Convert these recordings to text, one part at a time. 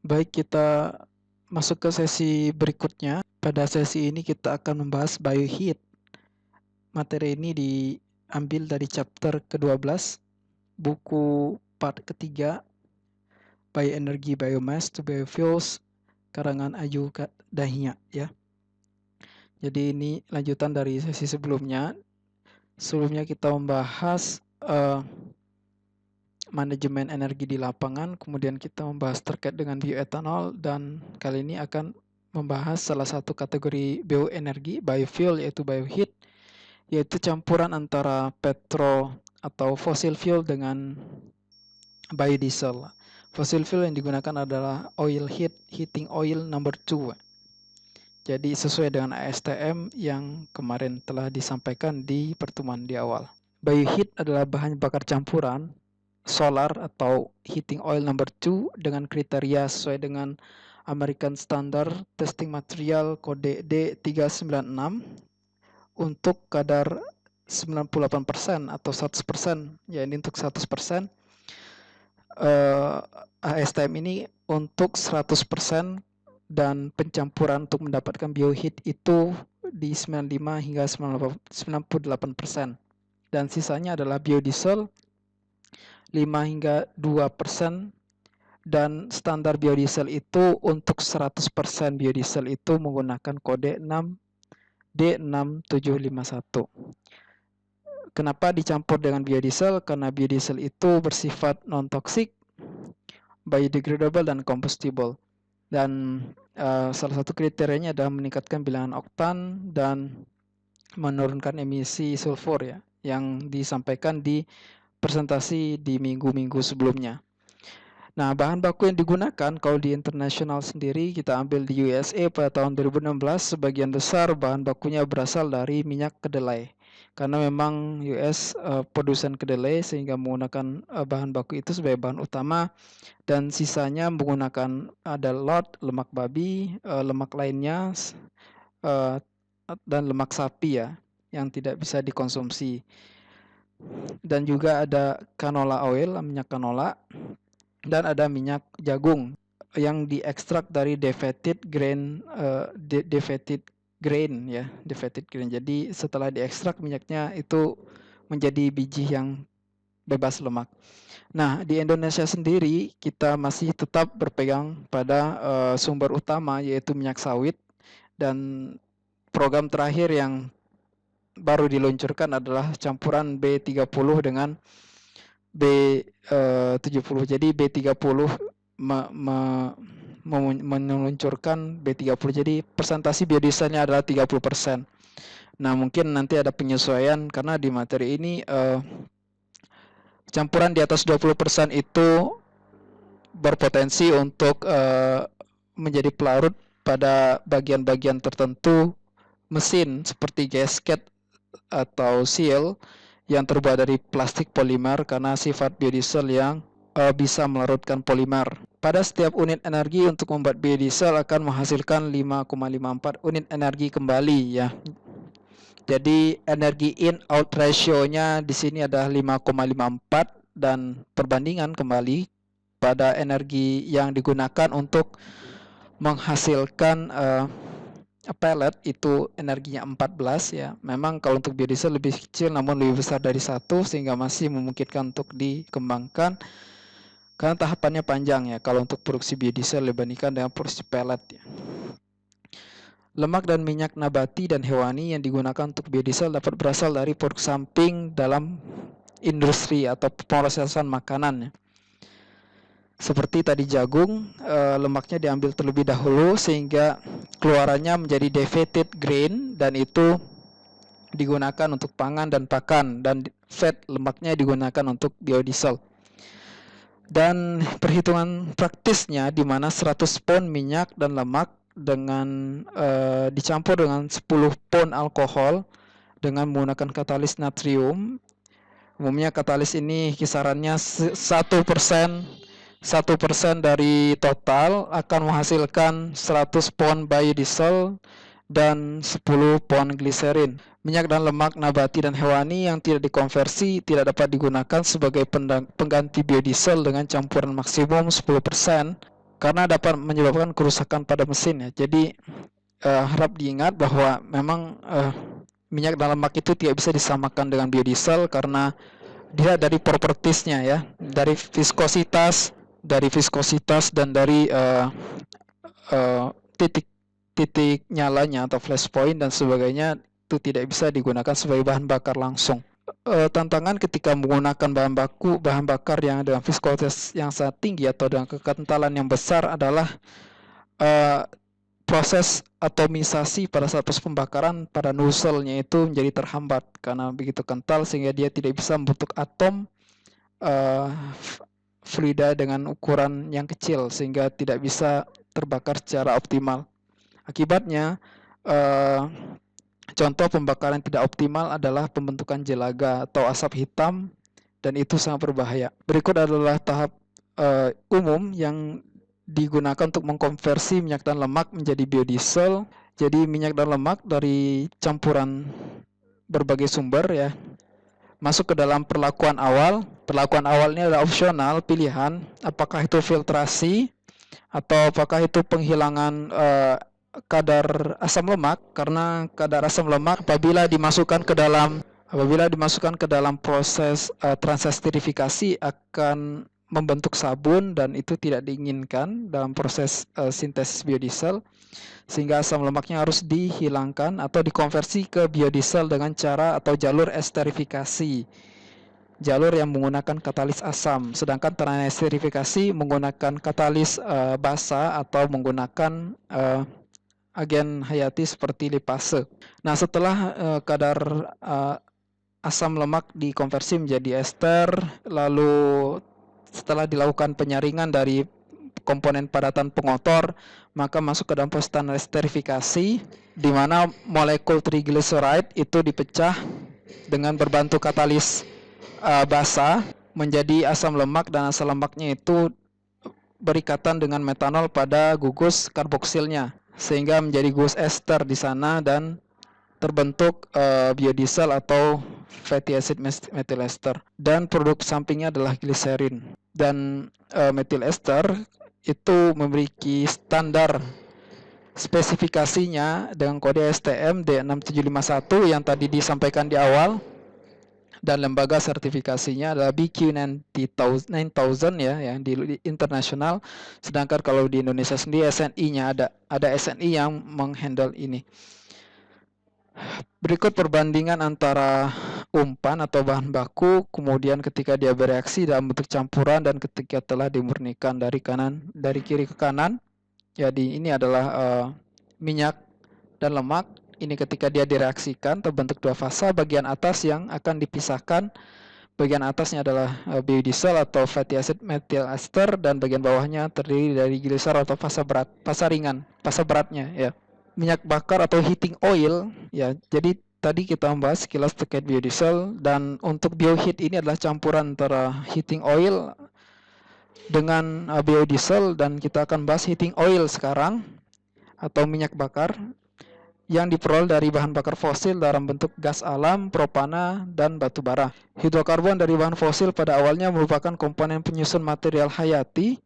Baik, kita masuk ke sesi berikutnya. Pada sesi ini kita akan membahas bioheat. Materi ini diambil dari chapter ke-12, buku part ketiga, Bioenergy Biomass to Biofuels, karangan Ayu Dahia ya. Jadi ini lanjutan dari sesi sebelumnya. Sebelumnya kita membahas manajemen energi di lapangan, kemudian kita membahas terkait dengan bioetanol, dan kali ini akan membahas salah satu kategori bioenergi, biofuel, yaitu bioheat, yaitu campuran antara petro atau fossil fuel dengan biodiesel. Fossil fuel yang digunakan adalah oil heating oil number 2. Jadi sesuai dengan ASTM yang kemarin telah disampaikan di pertemuan di awal. Bioheat adalah bahan bakar campuran solar atau heating oil number 2 dengan kriteria sesuai dengan American Standard Testing Material kode D396 untuk kadar 98% atau 100%, ya ini untuk 100%. ASTM ini untuk 100% dan pencampuran untuk mendapatkan bioheat itu di 95 hingga 98%, dan sisanya adalah biodiesel 5 hingga 2%, dan standar biodiesel itu untuk 100% biodiesel itu menggunakan kode 6 D6751. Kenapa dicampur dengan biodiesel? Karena biodiesel itu bersifat non-toxic, biodegradable, dan combustible. Dan salah satu kriterianya adalah meningkatkan bilangan oktan dan menurunkan emisi sulfur ya, yang disampaikan di presentasi di minggu-minggu sebelumnya. Nah, bahan baku yang digunakan kalau di internasional sendiri kita ambil di USA pada tahun 2016, sebagian besar bahan bakunya berasal dari minyak kedelai. Karena memang US produsen kedelai sehingga menggunakan bahan baku itu sebagai bahan utama, dan sisanya menggunakan ada lard, lemak babi, lemak lainnya, dan lemak sapi ya, yang tidak bisa dikonsumsi. Dan juga ada canola oil, minyak canola, dan ada minyak jagung yang diekstrak dari defated grain ya, defated grain. Jadi setelah diekstrak minyaknya itu menjadi biji yang bebas lemak. Nah, di Indonesia sendiri kita masih tetap berpegang pada sumber utama yaitu minyak sawit, dan program terakhir yang baru diluncurkan adalah campuran B30 dengan B70. Jadi B30 meluncurkan B30. Jadi persentase biodieselnya adalah 30%. Nah, mungkin nanti ada penyesuaian karena di materi ini campuran di atas 20% itu berpotensi untuk menjadi pelarut pada bagian-bagian tertentu mesin seperti gasket atau seal yang terbuat dari plastik polimer karena sifat biodiesel yang bisa melarutkan polimer. Pada setiap unit energi untuk membuat biodiesel akan menghasilkan 5,54 unit energi kembali ya. Jadi energi in out ratio-nya di sini adalah 5,54, dan perbandingan kembali pada energi yang digunakan untuk menghasilkan pellet itu energinya 14 ya. Memang kalau untuk biodiesel lebih kecil namun lebih besar dari 1, sehingga masih memungkinkan untuk dikembangkan karena tahapannya panjang ya kalau untuk produksi biodiesel dibandingkan dengan produksi pellet ya. Lemak dan minyak nabati dan hewani yang digunakan untuk biodiesel dapat berasal dari produk samping dalam industri atau pemrosesan makanan ya. Seperti tadi jagung, lemaknya diambil terlebih dahulu sehingga keluarannya menjadi defated grain, dan itu digunakan untuk pangan dan pakan, dan fat lemaknya digunakan untuk biodiesel. Dan perhitungan praktisnya di mana 100 pon minyak dan lemak dengan dicampur dengan 10 pon alkohol dengan menggunakan katalis natrium. Umumnya katalis ini kisarannya 1% dari total akan menghasilkan 100 pon biodiesel dan 10 pon gliserin. Minyak dan lemak nabati dan hewani yang tidak dikonversi tidak dapat digunakan sebagai pengganti biodiesel dengan campuran maksimum 10%. karena dapat menyebabkan kerusakan pada mesin ya. Jadi harap diingat bahwa memang minyak dan lemak itu tidak bisa disamakan dengan biodiesel karena dia dari propertiesnya ya, dari viskositas dan dari titik titik nyalanya atau flash point dan sebagainya itu tidak bisa digunakan sebagai bahan bakar langsung. Tantangan ketika menggunakan bahan bakar yang dengan viskositas yang sangat tinggi atau dengan kekentalan yang besar adalah proses atomisasi pada saat proses pembakaran pada nozzle-nya itu menjadi terhambat karena begitu kental sehingga dia tidak bisa membentuk atom fluida dengan ukuran yang kecil sehingga tidak bisa terbakar secara optimal. Akibatnya contoh pembakaran tidak optimal adalah pembentukan jelaga atau asap hitam dan itu sangat berbahaya. Berikut adalah tahap umum yang digunakan untuk mengkonversi minyak dan lemak menjadi biodiesel. Jadi minyak dan lemak dari campuran berbagai sumber ya masuk ke dalam perlakuan awal. Perlakuan awal ini adalah opsional pilihan apakah itu filtrasi atau apakah itu penghilangan kadar asam lemak, karena kadar asam lemak apabila dimasukkan ke dalam proses transesterifikasi akan membentuk sabun dan itu tidak diinginkan dalam proses sintesis biodiesel, sehingga asam lemaknya harus dihilangkan atau dikonversi ke biodiesel dengan cara atau jalur esterifikasi, jalur yang menggunakan katalis asam, sedangkan transesterifikasi menggunakan katalis basa atau menggunakan agen hayati seperti lipase. Nah, setelah kadar asam lemak dikonversi menjadi ester, lalu setelah dilakukan penyaringan dari komponen padatan pengotor, maka masuk ke dalam proses esterifikasi, di mana molekul triglyceride itu dipecah dengan berbantu katalis basa menjadi asam lemak, dan asam lemaknya itu berikatan dengan metanol pada gugus karboksilnya, sehingga menjadi gugus ester di sana dan terbentuk biodiesel atau fatty acid methyl ester, dan produk sampingnya adalah gliserin. Dan methyl ester itu memiliki standar spesifikasinya dengan kode STM D6751 yang tadi disampaikan di awal, dan lembaga sertifikasinya adalah BQ9000 ya, yang di internasional. Sedangkan kalau di Indonesia sendiri SNI-nya ada SNI yang menghandle ini. Berikut perbandingan antara umpan atau bahan baku, kemudian ketika dia bereaksi dalam bentuk campuran dan ketika telah dimurnikan dari kiri ke kanan. Jadi ini adalah minyak dan lemak. Ini ketika dia direaksikan terbentuk dua fasa, bagian atas yang akan dipisahkan. Bagian atasnya adalah biodiesel atau fatty acid methyl ester, dan bagian bawahnya terdiri dari gliser atau fasa beratnya ya. Minyak bakar atau heating oil ya. Jadi tadi kita membahas sekilas terkait biodiesel, dan untuk bioheat ini adalah campuran antara heating oil dengan biodiesel, dan kita akan bahas heating oil sekarang atau minyak bakar yang diperoleh dari bahan bakar fosil dalam bentuk gas alam, propana, dan batu bara. Hidrokarbon dari bahan fosil pada awalnya merupakan komponen penyusun material hayati,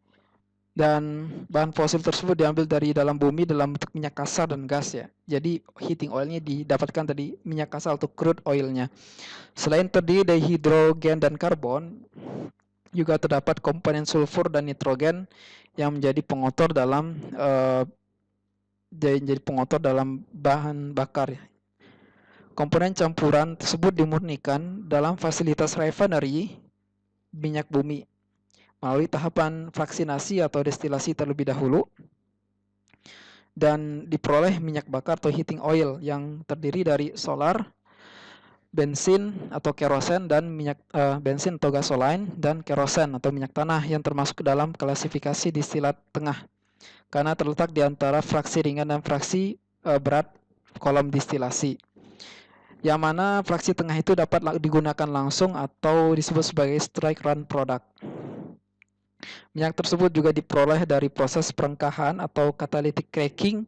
dan bahan fosil tersebut diambil dari dalam bumi dalam bentuk minyak kasar dan gas ya. Jadi heating oilnya didapatkan dari minyak kasar atau crude oilnya. Selain terdiri dari hidrogen dan karbon, juga terdapat komponen sulfur dan nitrogen yang menjadi pengotor dalam bahan bakar. Komponen campuran tersebut dimurnikan dalam fasilitas refinery minyak bumi melalui tahapan fraksinasi atau destilasi terlebih dahulu, dan diperoleh minyak bakar atau heating oil yang terdiri dari solar, bensin atau kerosen, dan minyak bensin atau gasoline, dan kerosen atau minyak tanah yang termasuk ke dalam klasifikasi distilat tengah karena terletak di antara fraksi ringan dan fraksi berat kolom distilasi, yang mana fraksi tengah itu dapat digunakan langsung atau disebut sebagai strike run product. Minyak tersebut juga diperoleh dari proses perengkahan atau catalytic cracking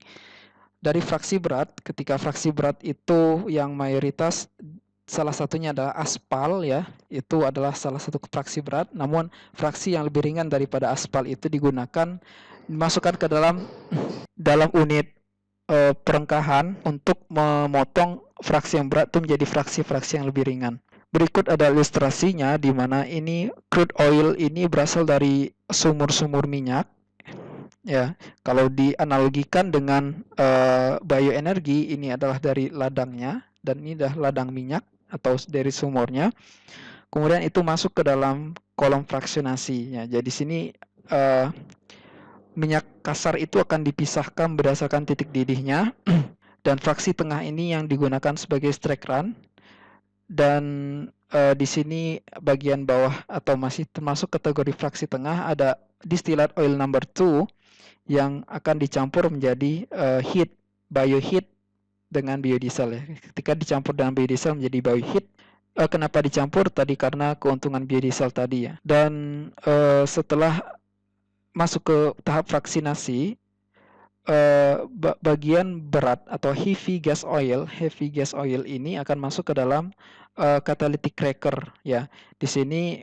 dari fraksi berat, ketika fraksi berat itu yang mayoritas salah satunya adalah aspal ya, itu adalah salah satu fraksi berat, namun fraksi yang lebih ringan daripada aspal itu digunakan dimasukkan ke dalam unit perengkahan untuk memotong fraksi yang berat itu menjadi fraksi-fraksi yang lebih ringan. Berikut ada ilustrasinya di mana ini crude oil ini berasal dari sumur-sumur minyak. Ya, kalau dianalogikan dengan bioenergi, ini adalah dari ladangnya dan ini adalah ladang minyak atau dari sumurnya. Kemudian itu masuk ke dalam kolom fraksionasi. Ya, jadi sini minyak kasar itu akan dipisahkan berdasarkan titik didihnya dan fraksi tengah ini yang digunakan sebagai strike run. Dan di sini bagian bawah atau masih termasuk kategori fraksi tengah ada distillate oil number 2 yang akan dicampur menjadi bioheat dengan biodiesel ya. Ketika dicampur dengan biodiesel menjadi bioheat. Kenapa dicampur tadi? Karena keuntungan biodiesel tadi ya. Dan setelah masuk ke tahap fraksinasi, bagian berat atau heavy gas oil ini akan masuk ke dalam catalytic cracker ya. Di sini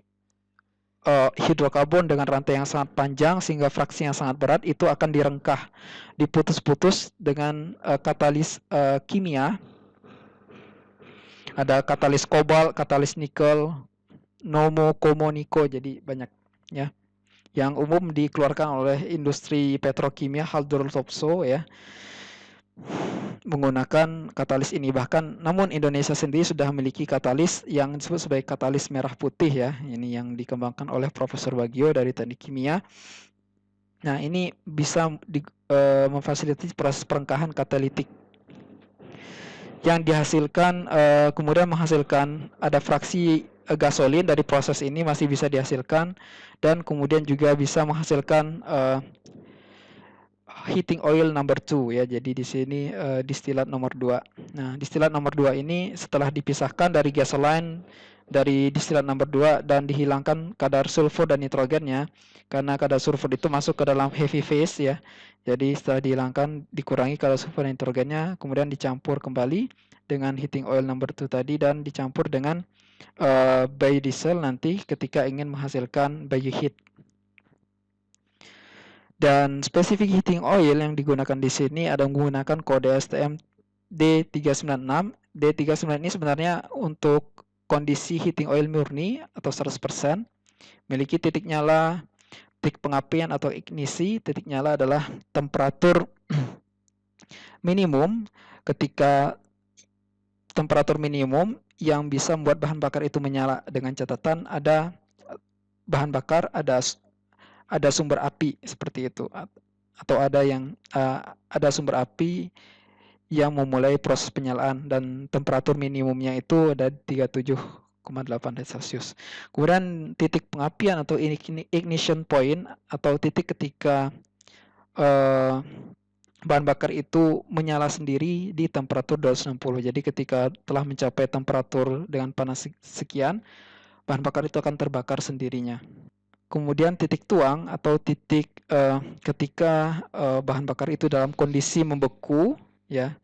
hidrokarbon dengan rantai yang sangat panjang sehingga fraksi yang sangat berat itu akan direngkah, diputus-putus dengan katalis kimia. Ada katalis kobalt, katalis nikel, nomo, komo, niko, jadi banyak ya. Yang umum dikeluarkan oleh industri petrokimia Haldor Topsoe ya, menggunakan katalis ini. Bahkan namun Indonesia sendiri sudah memiliki katalis yang disebut sebagai katalis merah putih ya. Ini yang dikembangkan oleh Profesor Bagio dari Teknik Kimia. Nah, ini bisa memfasilitasi proses perengkahan katalitik yang dihasilkan, kemudian menghasilkan ada fraksi gasolin dari proses ini masih bisa dihasilkan, dan kemudian juga bisa menghasilkan heating oil number 2 ya. Jadi di sini distilat nomor 2. Nah, distilat nomor 2 ini setelah dipisahkan dari gasoline dari distilat nomor 2 dan dihilangkan kadar sulfur dan nitrogennya, karena kadar sulfur itu masuk ke dalam heavy phase ya. Jadi setelah dihilangkan, dikurangi kadar sulfur dan nitrogennya, kemudian dicampur kembali dengan heating oil number 2 tadi dan dicampur dengan biodiesel nanti ketika ingin menghasilkan bioheat. Dan specific heating oil yang digunakan di sini ada menggunakan kode STM D396. D396 ini sebenarnya untuk kondisi heating oil murni atau 100%, memiliki titik nyala, titik pengapian atau ignisi. Titik nyala adalah temperatur minimum, ketika temperatur minimum yang bisa membuat bahan bakar itu menyala, dengan catatan ada bahan bakar, ada sumber api seperti itu, atau ada sumber api yang memulai proses penyalaan dan temperatur minimumnya itu ada 37,8 derajat Celcius. Kemudian titik pengapian atau ignition point atau titik ketika bahan bakar itu menyala sendiri di temperatur 260. Jadi ketika telah mencapai temperatur dengan panas sekian, bahan bakar itu akan terbakar sendirinya. Kemudian titik tuang atau titik ketika bahan bakar itu dalam kondisi membeku ya.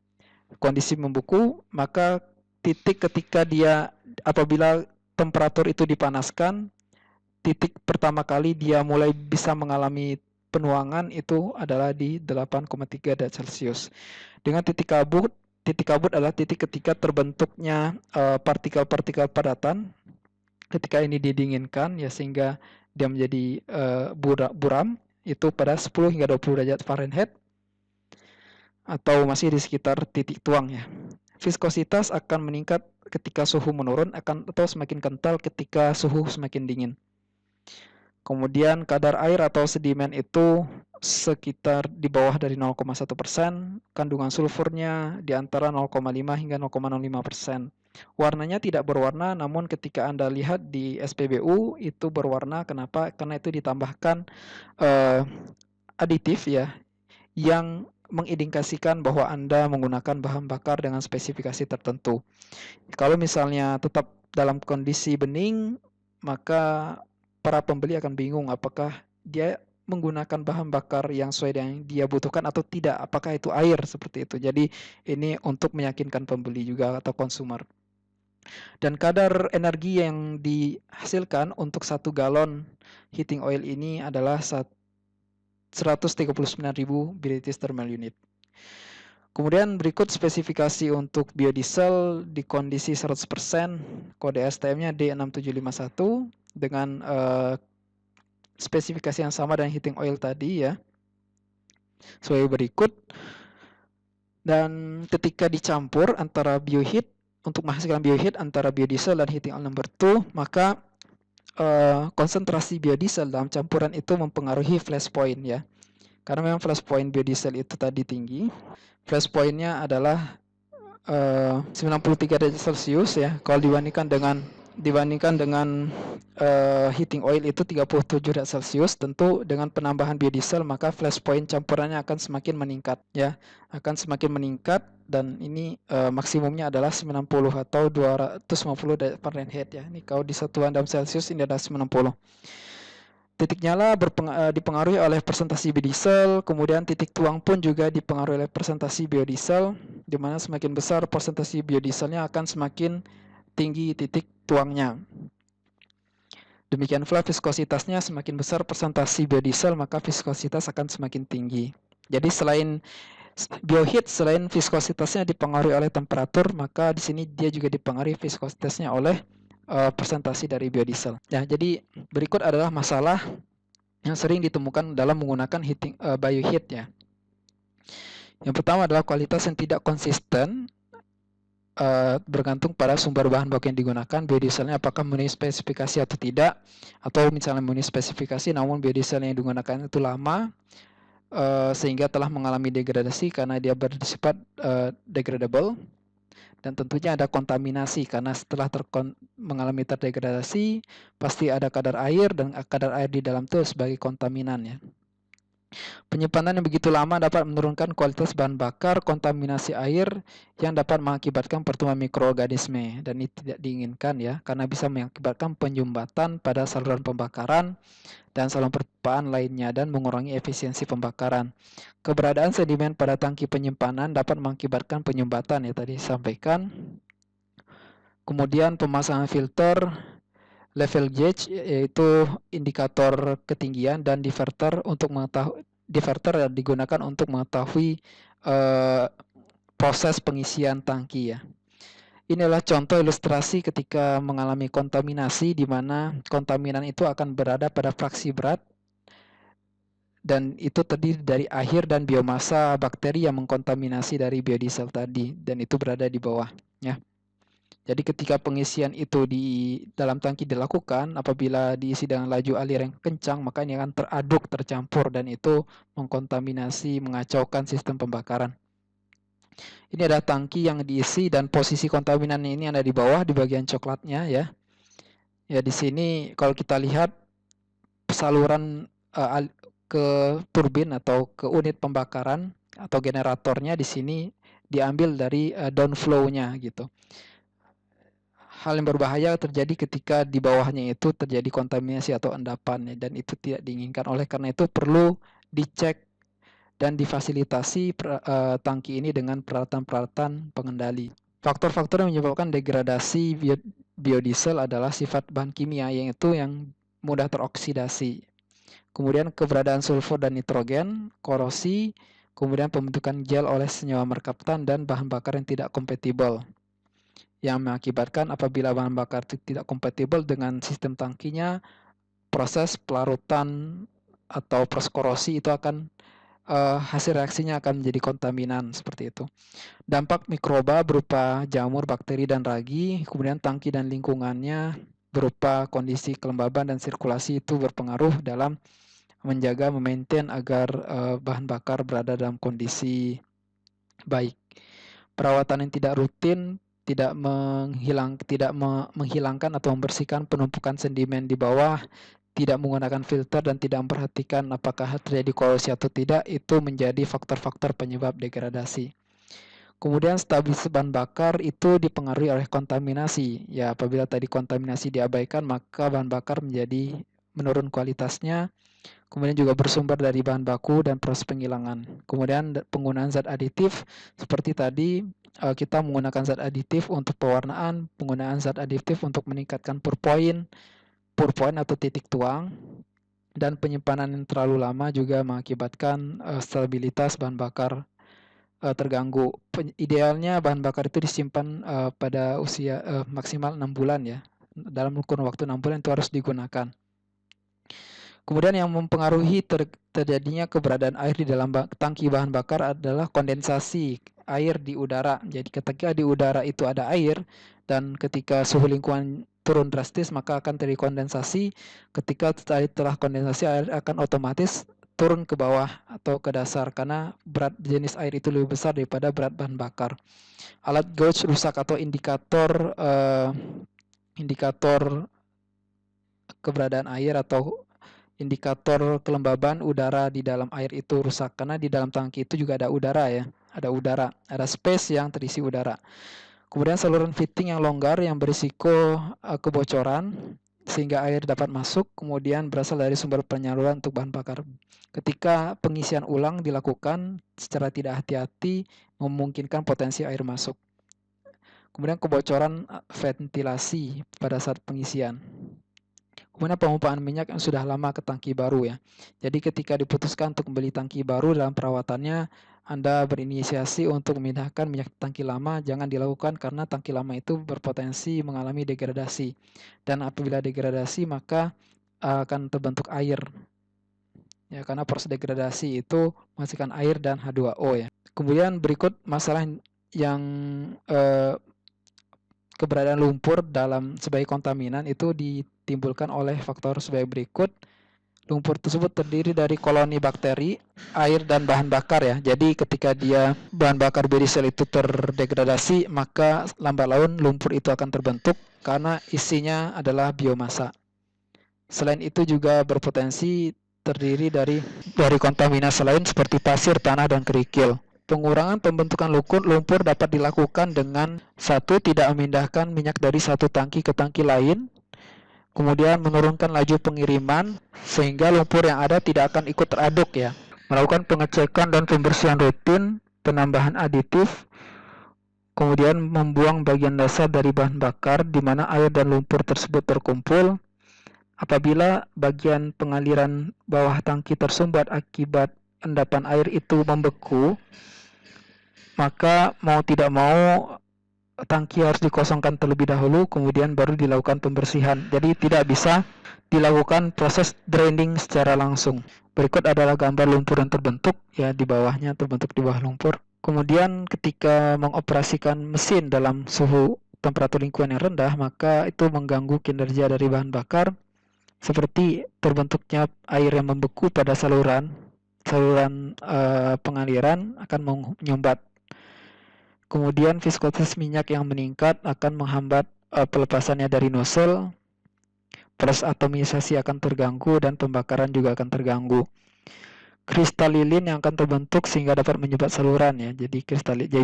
Kondisi membeku, maka titik ketika dia apabila temperatur itu dipanaskan, titik pertama kali dia mulai bisa mengalami penuangan itu adalah di 8,3 derajat Celcius. Dengan titik kabut adalah titik ketika terbentuknya partikel-partikel padatan ketika ini didinginkan ya, sehingga dia menjadi buram itu pada 10 hingga 20 derajat Fahrenheit atau masih di sekitar titik tuang ya. Viskositas akan meningkat ketika suhu menurun atau semakin kental ketika suhu semakin dingin. Kemudian kadar air atau sedimen itu sekitar di bawah dari 0,1%, kandungan sulfurnya di antara 0,5 hingga 0,05%. Warnanya tidak berwarna, namun ketika Anda lihat di SPBU itu berwarna. Kenapa? Karena itu ditambahkan aditif ya, yang mengindikasikan bahwa Anda menggunakan bahan bakar dengan spesifikasi tertentu. Kalau misalnya tetap dalam kondisi bening, maka para pembeli akan bingung apakah dia menggunakan bahan bakar yang sesuai dengan yang dia butuhkan atau tidak, apakah itu air seperti itu. Jadi ini untuk meyakinkan pembeli juga atau konsumer. Dan kadar energi yang dihasilkan untuk 1 galon heating oil ini adalah 1 139.000 British thermal unit. Kemudian berikut spesifikasi untuk biodiesel di kondisi 100%, kode STM-nya D6751 dengan spesifikasi yang sama dengan heating oil tadi ya. Sebagai berikut. Dan ketika dicampur antara bioheat untuk menghasilkan bioheat antara biodiesel dan heating oil number 2, maka konsentrasi biodiesel dalam campuran itu mempengaruhi flash point ya. Karena memang flash point biodiesel itu tadi tinggi. Flash point-nya adalah 93 derajat Celcius ya. Kalau dibandingkan dengan heating oil itu 37 derajat Celcius, tentu dengan penambahan biodiesel maka flash point campurannya akan semakin meningkat ya. Akan semakin meningkat dan ini maksimumnya adalah 90 atau 250 derajat Fahrenheit ya. Ini kalau di satuan dalam Celcius ini adalah 90. Titik nyala dipengaruhi oleh persentase biodiesel, kemudian titik tuang pun juga dipengaruhi oleh persentase biodiesel, di mana semakin besar persentase biodieselnya akan semakin tinggi titik tuangnya. Demikian pula viskositasnya, semakin besar persentase biodiesel maka viskositas akan semakin tinggi. Jadi selain bioheat, selain viskositasnya dipengaruhi oleh temperatur, maka di sini dia juga dipengaruhi viskositasnya oleh persentase dari biodiesel. Nah, jadi berikut adalah masalah yang sering ditemukan dalam menggunakan bioheat ya. Yang pertama adalah kualitas yang tidak konsisten, bergantung pada sumber bahan baku yang digunakan, biodieselnya apakah memenuhi spesifikasi atau tidak, atau misalnya memenuhi spesifikasi namun biodiesel yang digunakan itu lama sehingga telah mengalami degradasi karena dia bersifat degradable. Dan tentunya ada kontaminasi karena setelah mengalami terdegradasi pasti ada kadar air dan kadar air di dalam itu sebagai kontaminan ya. Penyimpanan yang begitu lama dapat menurunkan kualitas bahan bakar, kontaminasi air yang dapat mengakibatkan pertumbuhan mikroorganisme dan ini tidak diinginkan ya karena bisa mengakibatkan penyumbatan pada saluran pembakaran dan saluran perpipaan lainnya dan mengurangi efisiensi pembakaran. Keberadaan sedimen pada tangki penyimpanan dapat mengakibatkan penyumbatan ya tadi disampaikan. Kemudian pemasangan filter, level gauge yaitu indikator ketinggian dan diverter untuk mengetahui diverter digunakan untuk mengetahui proses pengisian tangki ya. Inilah contoh ilustrasi ketika mengalami kontaminasi di mana kontaminan itu akan berada pada fraksi berat dan itu terdiri dari air dan biomasa bakteri yang mengkontaminasi dari biodiesel tadi dan itu berada di bawah ya. Jadi ketika pengisian itu di dalam tangki dilakukan, apabila diisi dengan laju alir yang kencang, maka ini akan teraduk, tercampur dan itu mengkontaminasi, mengacaukan sistem pembakaran. Ini ada tangki yang diisi dan posisi kontaminan ini ada di bawah di bagian coklatnya ya. Ya di sini kalau kita lihat saluran ke turbin atau ke unit pembakaran atau generatornya di sini diambil dari downflow-nya gitu. Hal yang berbahaya terjadi ketika di bawahnya itu terjadi kontaminasi atau endapan dan itu tidak diinginkan. Oleh karena itu perlu dicek dan difasilitasi tangki ini dengan peralatan-peralatan pengendali. Faktor-faktor yang menyebabkan degradasi biodiesel adalah sifat bahan kimia yaitu yang mudah teroksidasi. Kemudian keberadaan sulfur dan nitrogen, korosi, kemudian pembentukan gel oleh senyawa merekaptan dan bahan bakar yang tidak kompatibel. Yang mengakibatkan apabila bahan bakar tidak kompatibel dengan sistem tangkinya, proses pelarutan atau proses korosi itu akan hasil reaksinya akan menjadi kontaminan seperti itu. Dampak mikroba berupa jamur, bakteri, dan ragi, kemudian tangki dan lingkungannya berupa kondisi kelembaban dan sirkulasi itu berpengaruh dalam menjaga, memaintain agar bahan bakar berada dalam kondisi baik. Perawatan yang tidak rutin tidak menghilangkan atau membersihkan penumpukan sedimen di bawah, tidak menggunakan filter dan tidak memperhatikan apakah terjadi korosi atau tidak, itu menjadi faktor-faktor penyebab degradasi. Kemudian stabilitas bahan bakar itu dipengaruhi oleh kontaminasi. Ya, apabila tadi kontaminasi diabaikan, maka bahan bakar menjadi menurun kualitasnya. Kemudian juga bersumber dari bahan baku dan proses penghilangan. Kemudian penggunaan zat aditif seperti tadi kita menggunakan zat aditif untuk pewarnaan, penggunaan zat aditif untuk meningkatkan pour point atau titik tuang. Dan penyimpanan yang terlalu lama juga mengakibatkan stabilitas bahan bakar terganggu. Idealnya bahan bakar itu disimpan pada usia maksimal 6 bulan ya. Dalam kurun waktu 6 bulan itu harus digunakan. Kemudian yang mempengaruhi terjadinya keberadaan air di dalam tangki bahan bakar adalah kondensasi air di udara. Jadi ketika di udara itu ada air dan ketika suhu lingkungan turun drastis maka akan terjadi kondensasi. Ketika telah kondensasi air akan otomatis turun ke bawah atau ke dasar karena berat jenis air itu lebih besar daripada berat bahan bakar. Alat gauge rusak atau indikator keberadaan air atau indikator kelembaban udara di dalam air itu rusak karena di dalam tangki itu juga ada udara ya, ada space yang terisi udara. Kemudian saluran fitting yang longgar yang berisiko kebocoran sehingga air dapat masuk, kemudian berasal dari sumber penyaluran untuk bahan bakar. Ketika pengisian ulang dilakukan secara tidak hati-hati memungkinkan potensi air masuk. Kemudian kebocoran ventilasi pada saat pengisian. Kemudian pemumpaan minyak yang sudah lama ke tangki baru ya. Jadi ketika diputuskan untuk membeli tangki baru dalam perawatannya, Anda berinisiasi untuk memindahkan minyak tangki lama, jangan dilakukan karena tangki lama itu berpotensi mengalami degradasi. Dan apabila degradasi maka akan terbentuk air. Ya, karena proses degradasi itu menghasilkan air dan H2O ya. Kemudian berikut masalah yang keberadaan lumpur sebagai kontaminan itu ditimbulkan oleh faktor sebagai berikut. Lumpur tersebut terdiri dari koloni bakteri, air, dan bahan bakar ya. Jadi ketika bahan bakar biodiesel itu terdegradasi, maka lambat laun lumpur itu akan terbentuk karena isinya adalah biomasa. Selain itu juga berpotensi terdiri dari kontaminasi lain seperti pasir, tanah, dan kerikil. Pengurangan pembentukan lumpur dapat dilakukan dengan satu, tidak memindahkan minyak dari satu tangki ke tangki lain, kemudian menurunkan laju pengiriman sehingga lumpur yang ada tidak akan ikut teraduk ya. Melakukan pengecekan dan pembersihan rutin, penambahan aditif, kemudian membuang bagian dasar dari bahan bakar di mana air dan lumpur tersebut terkumpul. Apabila bagian pengaliran bawah tangki tersumbat akibat endapan air itu membeku, maka mau tidak mau tangki harus dikosongkan terlebih dahulu, kemudian baru dilakukan pembersihan. Jadi tidak bisa dilakukan proses draining secara langsung. Berikut adalah gambar lumpur yang terbentuk, ya di bawahnya terbentuk di bawah lumpur. Kemudian ketika mengoperasikan mesin dalam suhu temperatur lingkungan yang rendah, maka itu mengganggu kinerja dari bahan bakar, seperti terbentuknya air yang membeku pada saluran pengaliran akan menyumbat. Kemudian viskositas minyak yang meningkat akan menghambat pelepasannya dari nozzle, proses atomisasi akan terganggu dan pembakaran juga akan terganggu. Kristal lilin yang akan terbentuk sehingga dapat menyumbat saluran ya. Jadi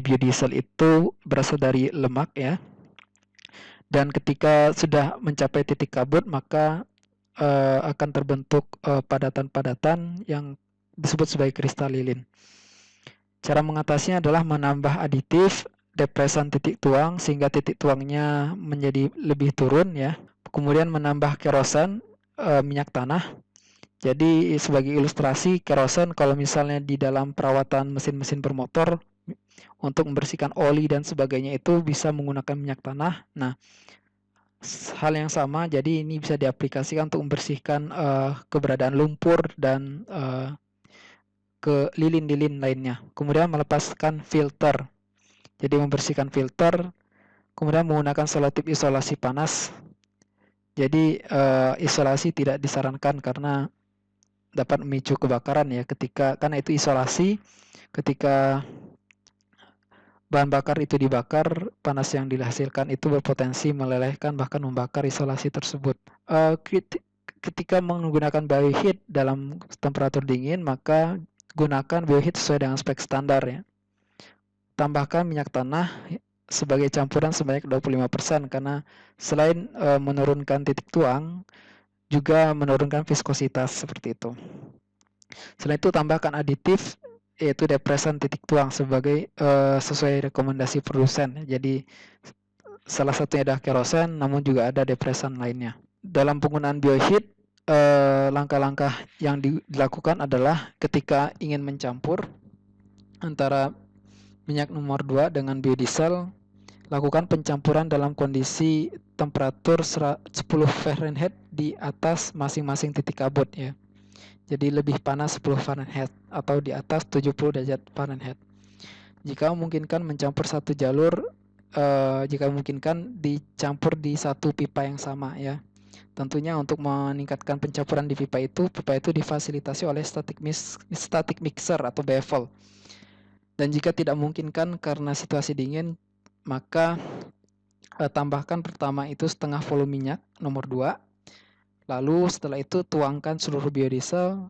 biodiesel itu berasal dari lemak ya. Dan ketika sudah mencapai titik kabut maka akan terbentuk padatan-padatan yang disebut sebagai kristal lilin. Cara mengatasinya adalah menambah aditif, depresan titik tuang sehingga titik tuangnya menjadi lebih turun ya. Kemudian menambah kerosen, minyak tanah. Jadi sebagai ilustrasi, kerosen kalau misalnya di dalam perawatan mesin-mesin bermotor untuk membersihkan oli dan sebagainya itu bisa menggunakan minyak tanah. Nah, hal yang sama, jadi ini bisa diaplikasikan untuk membersihkan keberadaan lumpur dan ke lilin-lilin lainnya. Kemudian melepaskan filter. Jadi membersihkan filter, kemudian menggunakan selotip isolasi panas. Jadi isolasi tidak disarankan karena dapat memicu kebakaran ya karena itu isolasi ketika bahan bakar itu dibakar, panas yang dihasilkan itu berpotensi melelehkan bahkan membakar isolasi tersebut. Ketika menggunakan bioheat dalam temperatur dingin, maka gunakan bioheat sesuai dengan spek standar ya. Tambahkan minyak tanah sebagai campuran sebanyak 25% karena selain menurunkan titik tuang juga menurunkan viskositas seperti itu. Selain itu tambahkan aditif yaitu depresan titik tuang sebagai sesuai rekomendasi produsen. Jadi salah satunya adalah kerosen namun juga ada depresan lainnya. Dalam penggunaan bioheat langkah-langkah yang dilakukan adalah ketika ingin mencampur antara minyak nomor 2 dengan biodiesel, lakukan pencampuran dalam kondisi temperatur 10 Fahrenheit di atas masing-masing titik abut ya. Jadi lebih panas 10 Fahrenheit atau di atas 70 derajat Fahrenheit. Jika memungkinkan mencampur satu jalur, jika memungkinkan dicampur di satu pipa yang sama ya. Tentunya untuk meningkatkan pencampuran di pipa itu difasilitasi oleh static mixer atau baffle. Dan jika tidak memungkinkan karena situasi dingin, maka tambahkan pertama itu setengah volume minyak nomor 2. Lalu setelah itu tuangkan seluruh biodiesel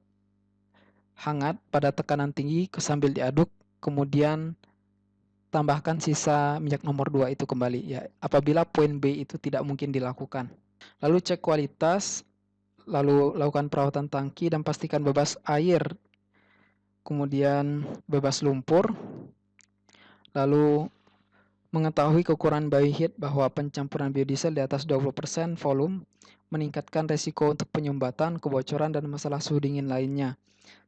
hangat pada tekanan tinggi sambil diaduk, kemudian tambahkan sisa minyak nomor 2 itu kembali ya. Apabila poin B itu tidak mungkin dilakukan. Lalu cek kualitas, lalu lakukan perawatan tangki dan pastikan bebas air, kemudian bebas lumpur. Lalu mengetahui kekurangan bioheat bahwa pencampuran biodiesel di atas 20% volume meningkatkan resiko untuk penyumbatan, kebocoran, dan masalah suhu dingin lainnya.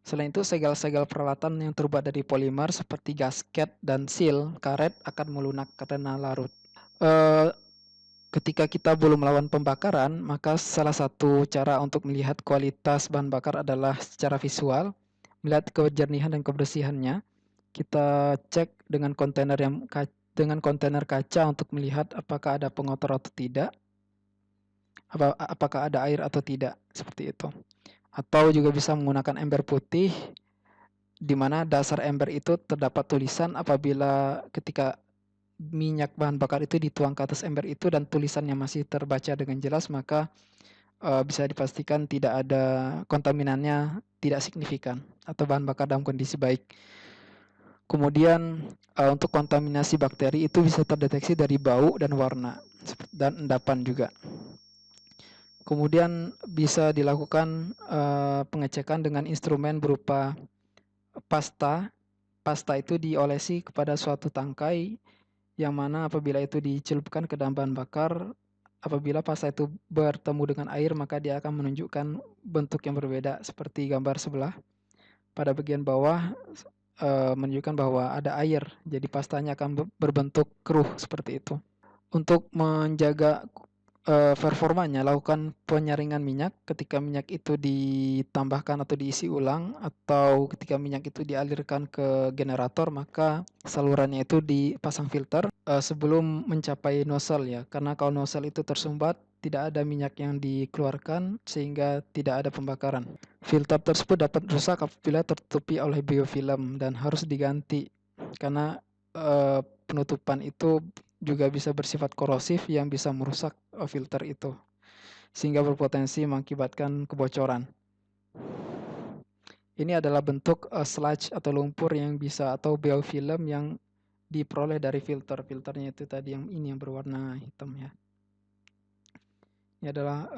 Selain itu, segel-segel peralatan yang terbuat dari polimer seperti gasket dan seal karet akan melunak karena larut. Ketika kita belum melakukan pembakaran, maka salah satu cara untuk melihat kualitas bahan bakar adalah secara visual, melihat kejernihan dan kebersihannya. Kita cek dengan kontainer kaca untuk melihat apakah ada pengotor atau tidak, apakah ada air atau tidak, seperti itu. Atau juga bisa menggunakan ember putih, di mana dasar ember itu terdapat tulisan. Apabila ketika minyak bahan bakar itu dituang ke atas ember itu dan tulisannya masih terbaca dengan jelas, maka bisa dipastikan tidak ada kontaminannya, tidak signifikan, atau bahan bakar dalam kondisi baik. Kemudian untuk kontaminasi bakteri itu bisa terdeteksi dari bau dan warna dan endapan juga. Kemudian bisa dilakukan pengecekan dengan instrumen berupa pasta. Pasta itu diolesi kepada suatu tangkai yang mana apabila itu dicelupkan ke dalam bahan bakar, apabila pasta itu bertemu dengan air, maka dia akan menunjukkan bentuk yang berbeda seperti gambar sebelah. Pada bagian bawah menunjukkan bahwa ada air, jadi pastanya akan berbentuk keruh seperti itu. Untuk menjaga performanya, lakukan penyaringan minyak ketika minyak itu ditambahkan atau diisi ulang, atau ketika minyak itu dialirkan ke generator, maka salurannya itu dipasang filter sebelum mencapai nozzle ya, karena kalau nozzle itu tersumbat, tidak ada minyak yang dikeluarkan sehingga tidak ada pembakaran. Filter tersebut dapat rusak apabila tertutupi oleh biofilm dan harus diganti, karena penutupan itu juga bisa bersifat korosif yang bisa merusak filter itu sehingga berpotensi mengakibatkan kebocoran. Ini adalah bentuk sludge atau lumpur yang bisa, atau biofilm yang diperoleh dari filter. Filternya itu tadi yang ini yang berwarna hitam ya. Ini adalah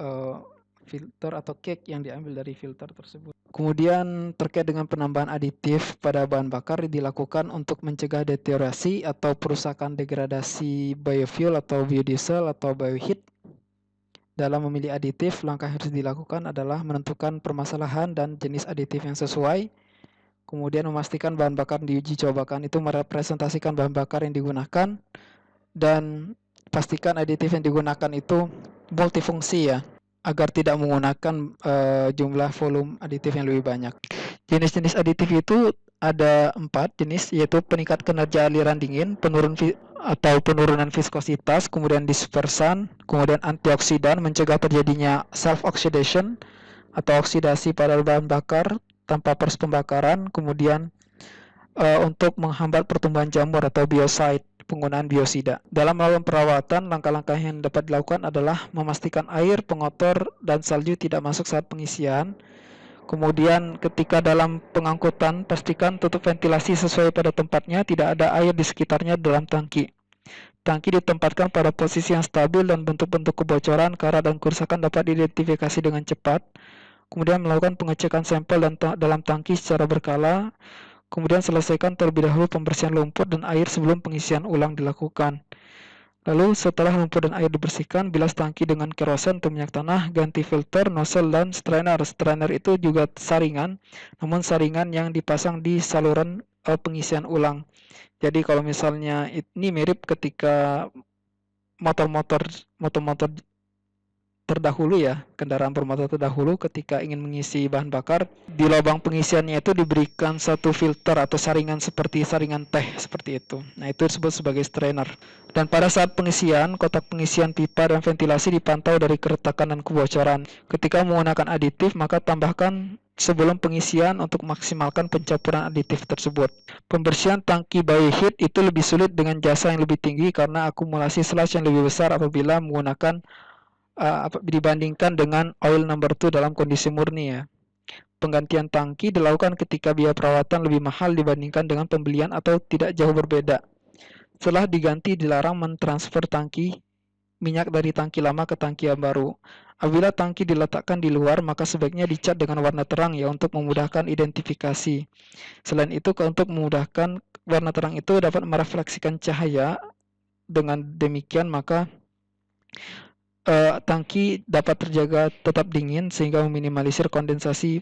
filter atau cake yang diambil dari filter tersebut. Kemudian terkait dengan penambahan aditif pada bahan bakar dilakukan untuk mencegah deteriorasi atau perusakan degradasi biofuel atau biodiesel atau bioheat. Dalam memilih aditif, langkah yang harus dilakukan adalah menentukan permasalahan dan jenis aditif yang sesuai. Kemudian memastikan bahan bakar diuji cobakan itu merepresentasikan bahan bakar yang digunakan, dan pastikan aditif yang digunakan itu multifungsi ya, agar tidak menggunakan jumlah volume aditif yang lebih banyak. Jenis-jenis aditif itu ada 4 jenis, yaitu peningkat kinerja aliran dingin, penurunan viskositas, kemudian dispersan, kemudian antioksidan, mencegah terjadinya self-oxidation atau oksidasi pada bahan bakar tanpa proses pembakaran, kemudian untuk menghambat pertumbuhan jamur atau biocide, penggunaan biosida. Dalam melakukan perawatan, langkah-langkah yang dapat dilakukan adalah memastikan air, pengotor, dan salju tidak masuk saat pengisian. Kemudian ketika dalam pengangkutan, pastikan tutup ventilasi sesuai pada tempatnya, tidak ada air di sekitarnya dalam tangki. Tangki ditempatkan pada posisi yang stabil dan bentuk-bentuk kebocoran, karat, dan kerusakan dapat diidentifikasi dengan cepat. Kemudian melakukan pengecekan sampel dalam tangki secara berkala. Kemudian selesaikan terlebih dahulu pembersihan lumpur dan air sebelum pengisian ulang dilakukan. Lalu setelah lumpur dan air dibersihkan, bilas tangki dengan kerosen atau minyak tanah, ganti filter, nozzle, dan strainer. Strainer itu juga saringan, namun saringan yang dipasang di saluran pengisian ulang. Jadi kalau misalnya ini mirip ketika motor-motor terdahulu ya, kendaraan bermotor terdahulu ketika ingin mengisi bahan bakar, di lubang pengisiannya itu diberikan satu filter atau saringan seperti saringan teh seperti itu. Nah, itu disebut sebagai strainer. Dan pada saat pengisian, kotak pengisian pipa dan ventilasi dipantau dari keretakan dan kebocoran. Ketika menggunakan aditif, maka tambahkan sebelum pengisian untuk maksimalkan pencampuran aditif tersebut. Pembersihan tangki by heat itu lebih sulit dengan jasa yang lebih tinggi karena akumulasi sludge yang lebih besar apabila menggunakan dibandingkan dengan oil number 2 dalam kondisi murni ya. Penggantian tangki dilakukan ketika biaya perawatan lebih mahal dibandingkan dengan pembelian atau tidak jauh berbeda. Setelah diganti, dilarang mentransfer tangki minyak dari tangki lama ke tangki yang baru. Apabila tangki diletakkan di luar, maka sebaiknya dicat dengan warna terang ya untuk memudahkan identifikasi. Selain itu, untuk memudahkan, warna terang itu dapat merefleksikan cahaya. Dengan demikian, maka tangki dapat terjaga tetap dingin sehingga meminimalisir kondensasi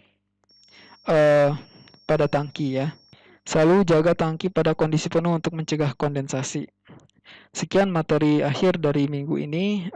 pada tangki ya. Selalu jaga tangki pada kondisi penuh untuk mencegah kondensasi. Sekian materi akhir dari minggu ini.